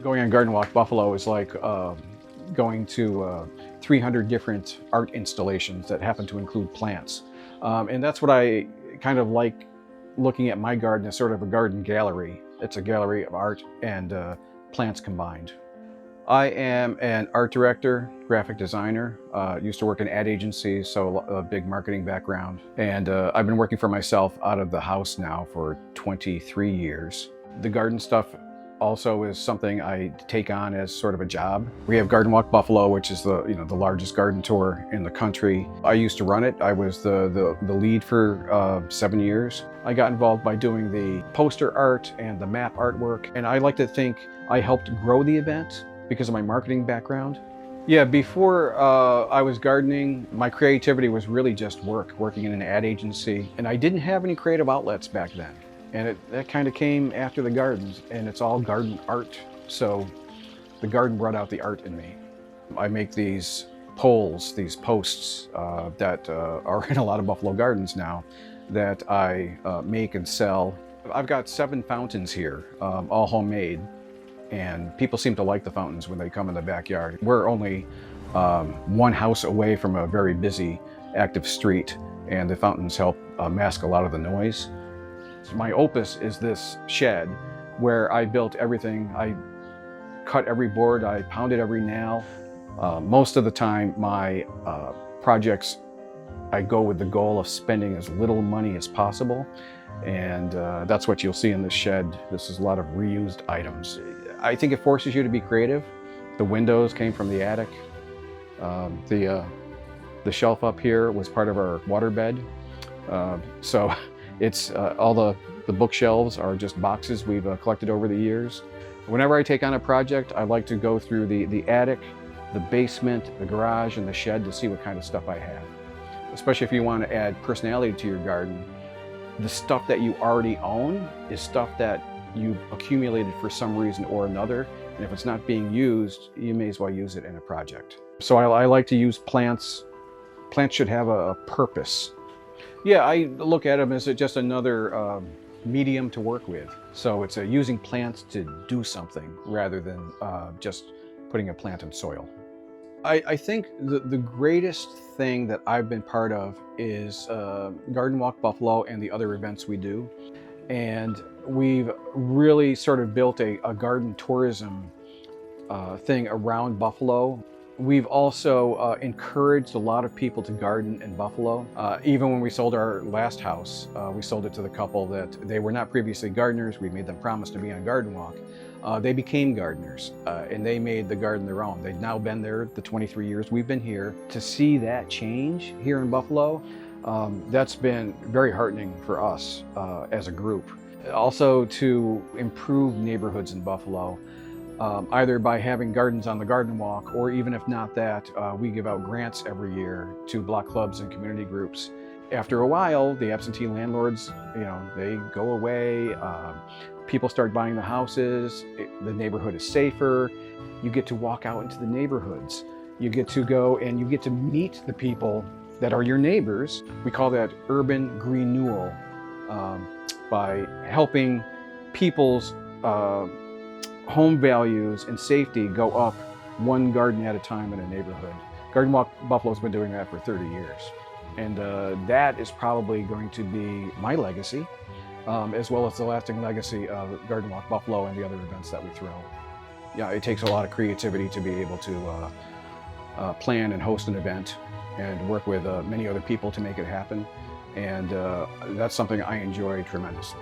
Going on Garden Walk Buffalo is like going to 300 different art installations that happen to include plants. And that's what I kind of like looking at my garden as sort of a garden gallery. It's a gallery of art and plants combined. I am an art director, graphic designer, used to work in ad agencies, so a big marketing background. And I've been working for myself out of the house now for 23 years. The garden stuff also is something I take on as sort of a job. We have Garden Walk Buffalo, which is the largest garden tour in the country. I used to run it. I was the lead for 7 years. I got involved by doing the poster art and the map artwork, and I like to think I helped grow the event because of my marketing background. Yeah, before I was gardening, my creativity was really just working in an ad agency, and I didn't have any creative outlets back then. And that kind of came after the gardens, and it's all garden art. So the garden brought out the art in me. I make these poles, these posts that are in a lot of Buffalo gardens now that I make and sell. I've got 7 fountains here, all homemade, and people seem to like the fountains when they come in the backyard. We're only 1 house away from a very busy, active street, and the fountains help mask a lot of the noise. My opus is this shed where I built everything. I cut every board, I pounded every nail. Most of the time, my projects, I go with the goal of spending as little money as possible. And that's what you'll see in this shed. This is a lot of reused items. I think it forces you to be creative. The windows came from the attic. The shelf up here was part of our waterbed. So it's all the bookshelves are just boxes we've collected over the years. Whenever I take on a project, I like to go through the attic, the basement, the garage, and the shed to see what kind of stuff I have. Especially if you want to add personality to your garden. The stuff that you already own is stuff that you've accumulated for some reason or another. And if it's not being used, you may as well use it in a project. So I like to use plants. Plants should have a purpose. Yeah, I look at them as just another medium to work with. So it's using plants to do something rather than just putting a plant in soil. I think the greatest thing that I've been part of is Garden Walk Buffalo and the other events we do. And we've really sort of built a garden tourism thing around Buffalo. We've also encouraged a lot of people to garden in Buffalo. Even when we sold our last house, we sold it to the couple that they were not previously gardeners. We made them promise to be on Garden Walk. They became gardeners and they made the garden their own. They've now been there the 23 years we've been here. To see that change here in Buffalo, that's been very heartening for us as a group. Also to improve neighborhoods in Buffalo. Either by having gardens on the Garden Walk, or even if not that, we give out grants every year to block clubs and community groups. After a while, the absentee landlords, they go away. People start buying the houses. The neighborhood is safer. You get to walk out into the neighborhoods. You get to go and you get to meet the people that are your neighbors. We call that urban renewal, by helping people's home values and safety go up one garden at a time in a neighborhood. Garden Walk Buffalo's been doing that for 30 years. And that is probably going to be my legacy, as well as the lasting legacy of Garden Walk Buffalo and the other events that we throw. Yeah, it takes a lot of creativity to be able to plan and host an event and work with many other people to make it happen. And that's something I enjoy tremendously.